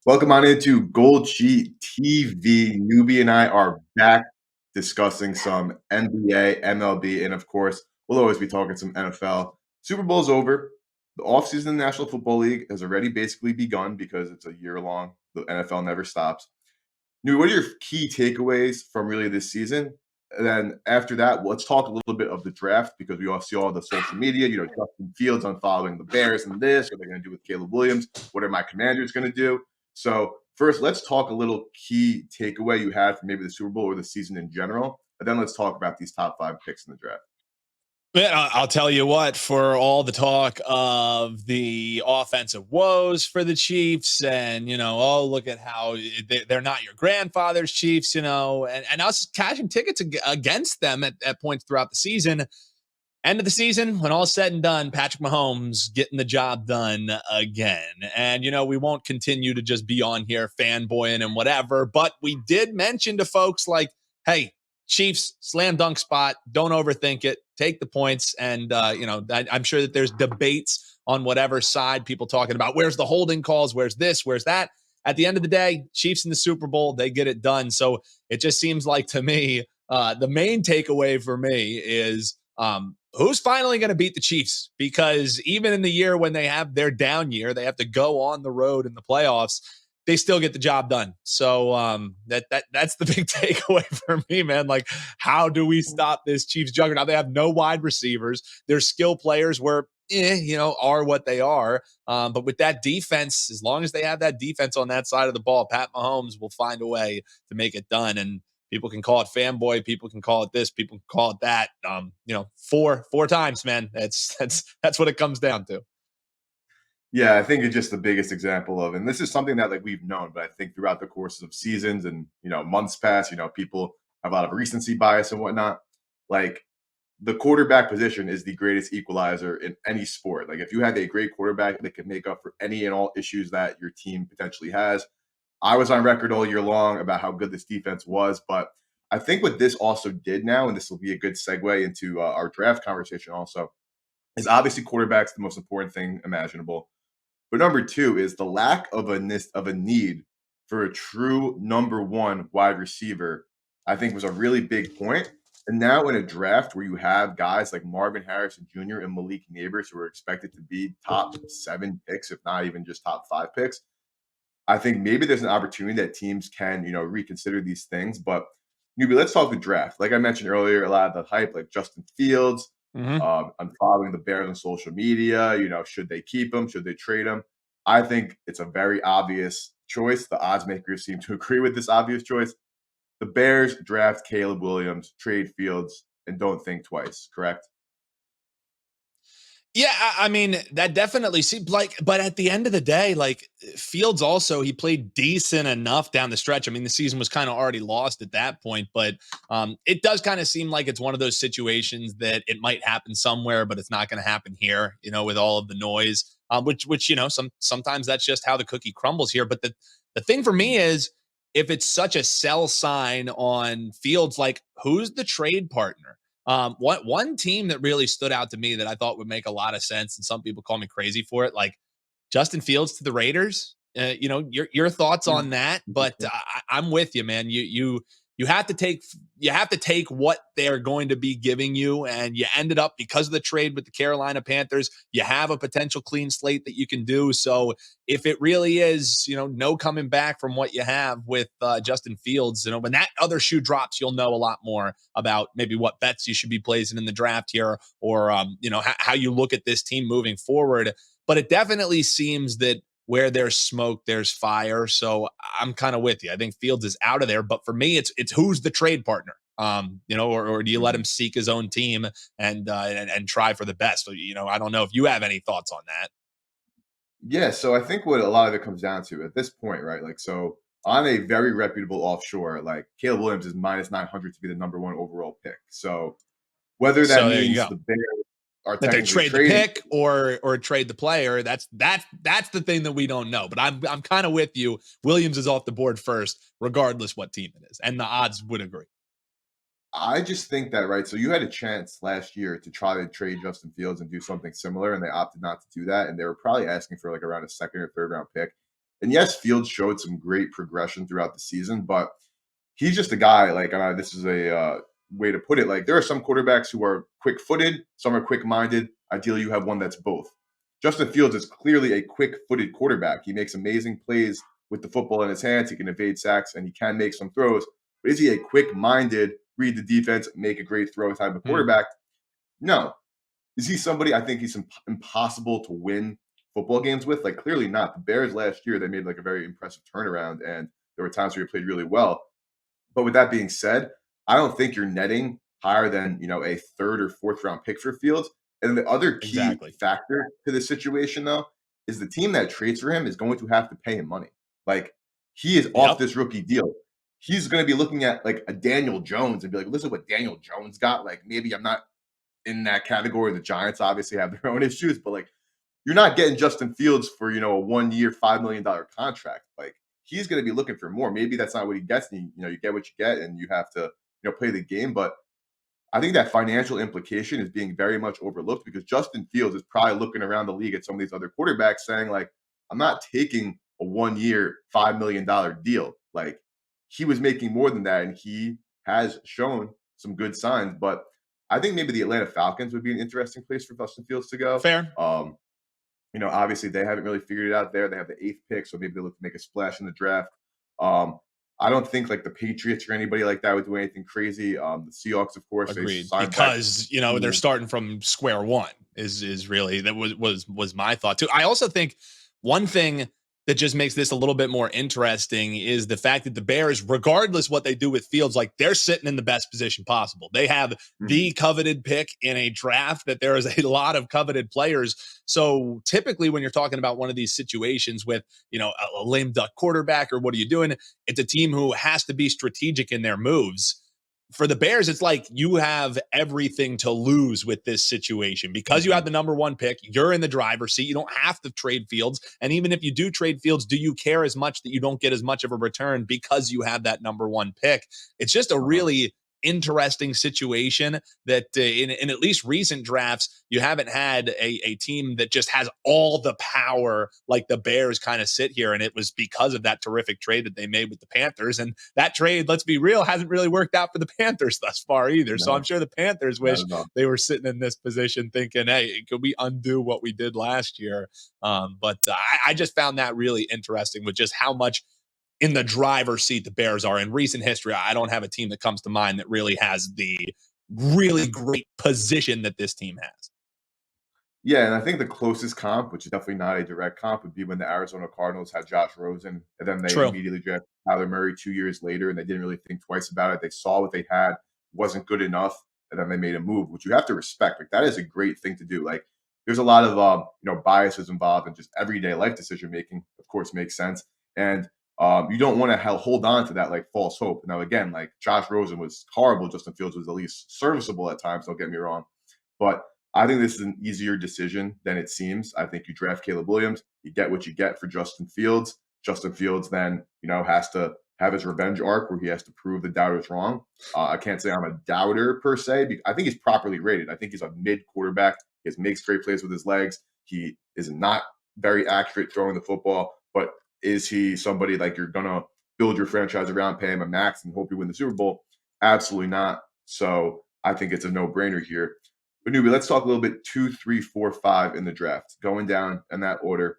Welcome on into Gold Sheet TV. Newbie and I are back discussing some NBA, MLB, and of course, we'll always be talking some NFL. Super Bowl's over. The offseason in the National Football League has already basically begun because it's a year long. The NFL never stops. Newbie, what are your key takeaways from really this season? And then after that, let's talk a little bit of the draft because we all see all the social media, Justin Fields unfollowing the Bears and this, what they're going to do with Caleb Williams, what are my commanders going to do? So first, let's talk a little key takeaway you had from maybe the Super Bowl or the season in general, and then let's talk about these top five picks in the draft. Man, I'll tell you what, for all the talk of the offensive woes for the Chiefs and, oh, look at how they're not your grandfather's Chiefs, and us cashing tickets against them at points throughout the season. End of the season, when all's said and done, Patrick Mahomes getting the job done again. And, we won't continue to just be on here fanboying and whatever, but we did mention to folks like, hey, Chiefs, slam dunk spot. Don't overthink it. Take the points. And, I'm sure that there's debates on whatever side people talking about. Where's the holding calls? Where's this? Where's that? At the end of the day, Chiefs in the Super Bowl, they get it done. So it just seems like to me, the main takeaway for me is who's finally going to beat the Chiefs? Because even in the year when they have their down year, they have to go on the road in the playoffs. They still get the job done. So that's the big takeaway for me, man. Like, how do we stop this Chiefs juggernaut? They have no wide receivers. Their skill players are what they are. But with that defense, as long as they have that defense on that side of the ball, Pat Mahomes will find a way to make it done. And people can call it fanboy. People can call it this. People can call it that. Four times, man. That's what it comes down to. Yeah, I think it's just the biggest example of, and this is something that like we've known, but I think throughout the courses of seasons and months past, people have a lot of recency bias and whatnot. Like the quarterback position is the greatest equalizer in any sport. Like if you have a great quarterback that can make up for any and all issues that your team potentially has. I was on record all year long about how good this defense was, but I think what this also did now, and this will be a good segue into our draft conversation also, is obviously quarterback's the most important thing imaginable. But number two is the lack of a need for a true number one wide receiver, I think was a really big point. And now in a draft where you have guys like Marvin Harrison Jr. and Malik Neighbors who are expected to be top 7 picks, if not even just top 5 picks, I think maybe there's an opportunity that teams can, reconsider these things. But Newbie, let's talk the draft. Like I mentioned earlier, a lot of the hype, like Justin Fields, I'm following the Bears on social media. Should they keep him? Should they trade him? I think it's a very obvious choice. The odds makers seem to agree with this obvious choice. The Bears draft Caleb Williams, trade Fields, and don't think twice, correct? Yeah, I mean, that definitely seems like, but at the end of the day, like Fields also, he played decent enough down the stretch. I mean, the season was kind of already lost at that point, but it does kind of seem like it's one of those situations that it might happen somewhere, but it's not going to happen here, with all of the noise, which, sometimes that's just how the cookie crumbles here. But the thing for me is, if it's such a sell sign on Fields, like who's the trade partner? One team that really stood out to me that I thought would make a lot of sense, and some people call me crazy for it, like Justin Fields to the Raiders. Your thoughts Hmm. on that? But I'm with you, man. You have to take what they're going to be giving you, and you ended up, because of the trade with the Carolina Panthers, you have a potential clean slate that you can do. So if it really is, no coming back from what you have with Justin Fields, when that other shoe drops, you'll know a lot more about maybe what bets you should be placing in the draft here, or how you look at this team moving forward. But it definitely seems that where there's smoke, there's fire. So I'm kind of with you. I think Fields is out of there. But for me, it's who's the trade partner. Or do you let him seek his own team and try for the best? So, I don't know if you have any thoughts on that. Yeah, so I think what a lot of it comes down to at this point, right? Like, so on a very reputable offshore, like Caleb Williams is minus 900 to be the number one overall pick. So whether that So there you means go. the Bears are That they technically trade the trading. pick or trade the player. That's the thing that we don't know. But I'm kind of with you. Williams is off the board first, regardless what team it is, and the odds would agree. I just think that, right? So you had a chance last year to try to trade Justin Fields and do something similar, and they opted not to do that. And they were probably asking for like around a second or third round pick. And yes, Fields showed some great progression throughout the season, but he's just a guy, like, this is a way to put it. Like, there are some quarterbacks who are quick footed, some are quick minded. Ideally, you have one that's both. Justin Fields is clearly a quick footed quarterback. He makes amazing plays with the football in his hands. He can evade sacks and he can make some throws. But is he a quick minded, read the defense, make a great throw type of Hmm. quarterback? No. Is he somebody I think he's impossible to win football games with? Like, clearly not. The Bears last year, they made like a very impressive turnaround, and there were times where he played really well. But with that being said, I don't think you're netting higher than, a third or fourth round pick for Fields. And the other key Exactly. factor to this situation, though, is the team that trades for him is going to have to pay him money. Like, he is off Yep. this rookie deal. He's going to be looking at like a Daniel Jones and be like, listen what Daniel Jones got. Like, maybe I'm not in that category. The Giants obviously have their own issues, but like, you're not getting Justin Fields for, a 1 year, $5 million contract. Like, he's going to be looking for more. Maybe that's not what he gets. And you get what you get and you have to, play the game. But I think that financial implication is being very much overlooked because Justin Fields is probably looking around the league at some of these other quarterbacks saying, like, I'm not taking a 1 year, $5 million deal. Like, he was making more than that. And he has shown some good signs. But I think maybe the Atlanta Falcons would be an interesting place for Justin Fields to go. Fair. Obviously they haven't really figured it out there. They have the eighth pick, so maybe they look to make a splash in the draft. Um, I don't think like the Patriots or anybody like that would do anything crazy. The Seahawks, of course, they Agreed. signed back. Because, they're starting from square one is really that was my thought too. I also think one thing that just makes this a little bit more interesting is the fact that the Bears, regardless what they do with Fields, like they're sitting in the best position possible. They have Mhm. the coveted pick in a draft that there is a lot of coveted players. So typically when you're talking about one of these situations with, a lame duck quarterback or what are you doing? It's a team who has to be strategic in their moves. For the Bears, it's like you have everything to lose with this situation because you have Mhm. the number one pick. You're in the driver's seat. You don't have to trade Fields. And even if you do trade Fields, do you care as much that you don't get as much of a return because you have that number one pick? It's just a Uh-huh. really interesting situation that in at least recent drafts, you haven't had a team that just has all the power like the Bears kind of sit here. And it was because of that terrific trade that they made with the Panthers. And that trade, let's be real, hasn't really worked out for the Panthers thus far either. So I'm No, sure the Panthers not wish at all. they were sitting in this position thinking, hey, could we undo what we did last year? But I just found that really interesting with just how much in the driver's seat the Bears are. In recent history, I don't have a team that comes to mind that really has the really great position that this team has. Yeah, and I think the closest comp, which is definitely not a direct comp, would be when the Arizona Cardinals had Josh Rosen, and then they True. immediately drafted Kyler Murray 2 years later, and they didn't really think twice about it. They saw what they had wasn't good enough, and then they made a move, which you have to respect. Like, that is a great thing to do. Like, there's a lot of biases involved in just everyday life decision making. Of course, makes sense, and you don't want to hold on to that like false hope. Now, again, like Josh Rosen was horrible. Justin Fields was at least serviceable at times. Don't get me wrong, but I think this is an easier decision than it seems. I think you draft Caleb Williams, you get what you get for Justin Fields. Justin Fields then, has to have his revenge arc where he has to prove the doubters wrong. I can't say I'm a doubter per se. I think he's properly rated. I think he's a mid quarterback. Makes great plays with his legs. He is not very accurate throwing the football, but is he somebody like you're gonna build your franchise around, pay him a max, and hope you win the Super Bowl? Absolutely not. So I think it's a no brainer here. But newbie, let's talk a little bit 2, 3, 4, 5 in the draft. Going down in that order,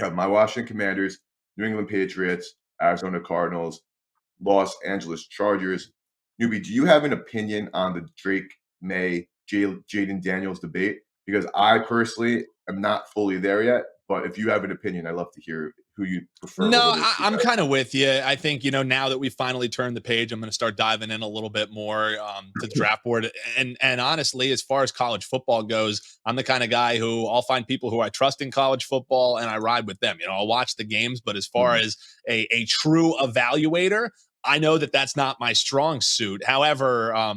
I have my Washington Commanders, New England Patriots, Arizona Cardinals, Los Angeles Chargers. Newbie, do you have an opinion on the Drake May Jaden Daniels debate? Because I personally am not fully there yet, but if you have an opinion, I'd love to hear who you prefer No, over those two I'm guys. kind of with you. I think, now that we finally turned the page, I'm going to start diving in a little bit more to the draft board. And honestly, as far as college football goes, I'm the kind of guy who I'll find people who I trust in college football and I ride with them. I'll watch the games, but as far Mhm. as a true evaluator, I know that that's not my strong suit. However, I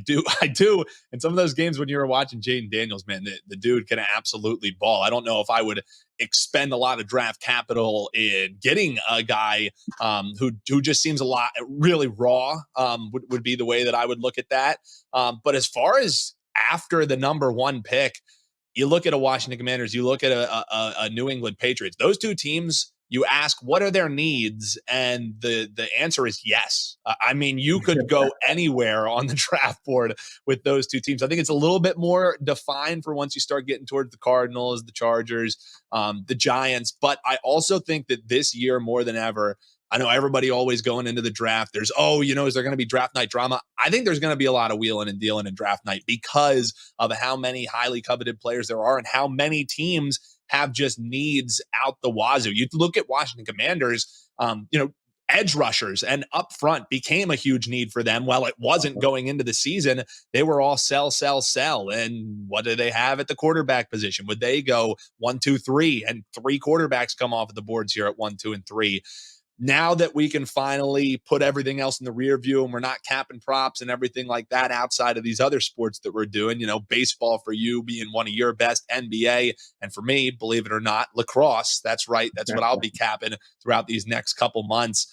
do, I do. In some of those games when you were watching Jaden Daniels, man, the dude can absolutely ball. I don't know if I would expend a lot of draft capital in getting a guy who just seems a lot really raw would be the way that I would look at that. But as far as after the number one pick, you look at a Washington Commanders, you look at a New England Patriots. Those two teams you ask what are their needs, and the answer is yes. I mean, you could go anywhere on the draft board with those two teams. I think it's a little bit more defined for once you start getting towards the Cardinals, the Chargers, the Giants. But I also think that this year more than ever, I know everybody always going into the draft, there's, oh, is there going to be draft night drama? I think there's going to be a lot of wheeling and dealing in draft night because of how many highly coveted players there are and how many teams have just needs out the wazoo. You look at Washington Commanders, edge rushers and up front became a huge need for them. While it wasn't going into the season, they were all sell, sell, sell. And what do they have at the quarterback position? Would they go 1, 2, 3, and 3 quarterbacks come off of the boards here at 1, 2, and 3? Now that we can finally put everything else in the rear view and we're not capping props and everything like that outside of these other sports that we're doing, baseball for you being one of your best, NBA, and for me, believe it or not, lacrosse. That's right. That's what I'll be capping throughout these next couple months.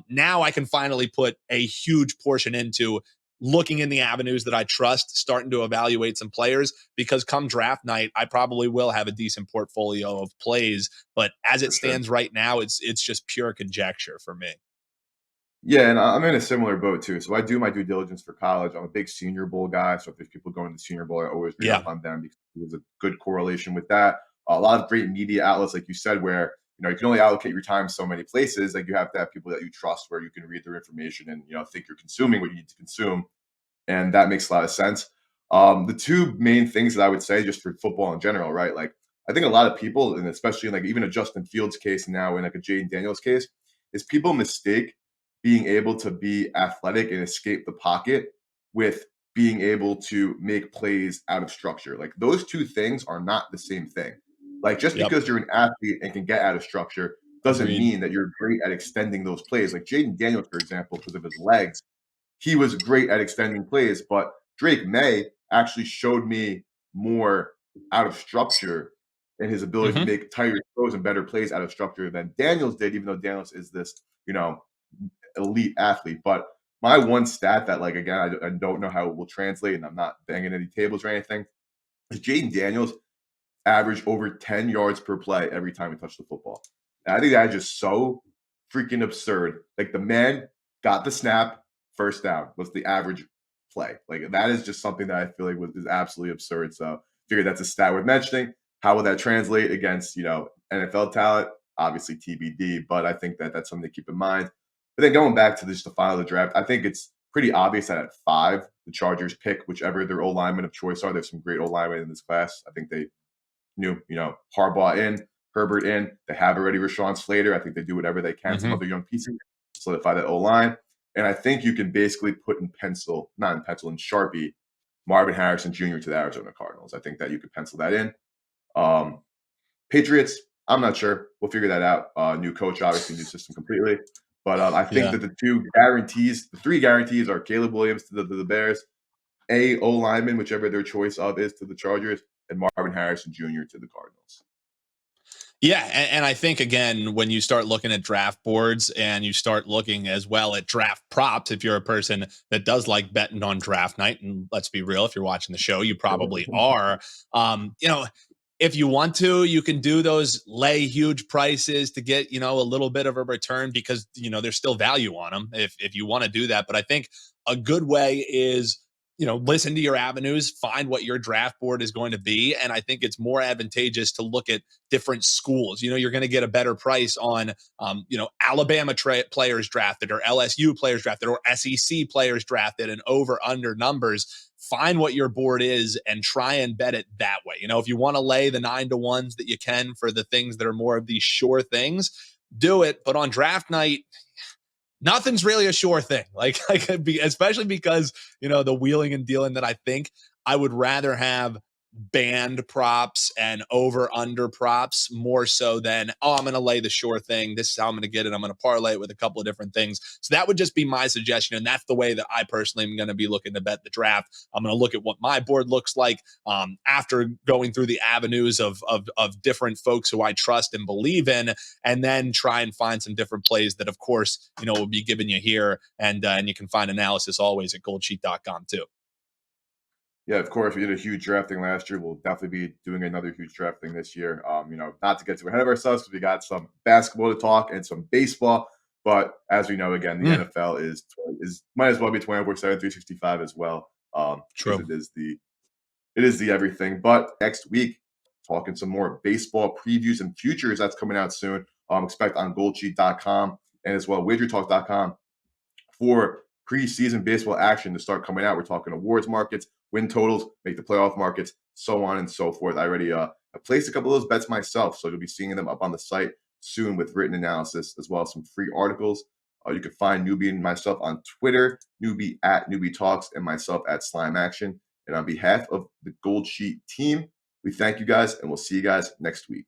Now I can finally put a huge portion into looking in the avenues that I trust, starting to evaluate some players, because come draft night, I probably will have a decent portfolio of plays. But as it stands right now, it's just pure conjecture for me. Yeah, and I'm in a similar boat too. So I do my due diligence for college. I'm a big Senior Bowl guy. So if there's people going to the Senior Bowl, I always read Yeah. up on them because there's a good correlation with that. A lot of great media outlets, like you said, where you can only allocate your time so many places. Like you have to have people that you trust, where you can read their information and think you're consuming what you need to consume, and that makes a lot of sense. The two main things that I would say, just for football in general, right? Like I think a lot of people, and especially in like even a Justin Fields case now, in like a Jaden Daniels case, is people mistake being able to be athletic and escape the pocket with being able to make plays out of structure. Like those two things are not the same thing. Like just Yep. because you're an athlete and can get out of structure doesn't Agreed. mean that you're great at extending those plays. Like Jaden Daniels, for example, because of his legs, he was great at extending plays, but Drake May actually showed me more out of structure and his ability to Mm-hmm. make tighter throws and better plays out of structure than Daniels did, even though Daniels is this, elite athlete. But my one stat that, like, again, I don't know how it will translate, and I'm not banging any tables or anything, is Jaden Daniels averaged over 10 yards per play every time he touched the football. And I think that is just so freaking absurd. Like the man got the snap, first down was the average play. Like that is just something that I feel like is absolutely absurd. So I figured that's a stat worth mentioning. How will that translate against, NFL talent? Obviously TBD, but I think that that's something to keep in mind. But then going back to just the final of the draft, I think it's pretty obvious that at 5, the Chargers pick whichever their O linemen of choice are. There's some great O linemen in this class. I think they knew, Harbaugh in, Herbert in. They have already Rashawn Slater. I think they do whatever they can, some Mm-hmm. other young pieces, to solidify that O line. And I think you can basically put in pencil, not in pencil, in Sharpie, Marvin Harrison Jr. to the Arizona Cardinals. I think that you could pencil that in. Patriots, I'm not sure. We'll figure that out. New coach, obviously, new system completely. But I think Yeah. that the 3 guarantees are Caleb Williams to the Bears, O lineman, whichever their choice of is, to the Chargers, and Marvin Harrison Jr. to the Cardinals. Yeah, and I think again, when you start looking at draft boards and you start looking as well at draft props, if you're a person that does like betting on draft night, and let's be real, if you're watching the show, you probably are. If you want to, you can do those lay huge prices to get, a little bit of a return because, there's still value on them if you want to do that. But I think a good way is, listen to your avenues, find what your draft board is going to be. And I think it's more advantageous to look at different schools. You're going to get a better price on, Alabama players drafted or LSU players drafted or SEC players drafted and over under numbers. Find what your board is and try and bet it that way. If you want to lay the 9-to-1s that you can for the things that are more of these sure things, do it. But on draft night, nothing's really a sure thing. Like especially because, the wheeling and dealing that I think I would rather have band props and over under props more so than, oh, I'm going to lay the sure thing. This is how I'm going to get it. I'm going to parlay it with a couple of different things. So that would just be my suggestion. And that's the way that I personally am going to be looking to bet the draft. I'm going to look at what my board looks like after going through the avenues of different folks who I trust and believe in, and then try and find some different plays that, of course, will be giving you here. And you can find analysis always at goldsheet.com too. Yeah, of course, we did a huge drafting last year. We'll definitely be doing another huge drafting this year. Not to get too ahead of ourselves because we got some basketball to talk and some baseball. But as we know, again, the Mm, NFL is might as well be 24/7, 365 as well, because true. it is the everything. But next week, talking some more baseball previews and futures that's coming out soon. Expect on goldsheet.com and as well wagertalk.com for preseason baseball action to start coming out. We're talking awards markets, win totals, make the playoff markets, so on and so forth. I already I placed a couple of those bets myself, so you'll be seeing them up on the site soon with written analysis as well as some free articles. You can find Newbie and myself on Twitter, Newbie at Newbie Talks, and myself at Slime Action. And on behalf of the Gold Sheet team, we thank you guys, and we'll see you guys next week.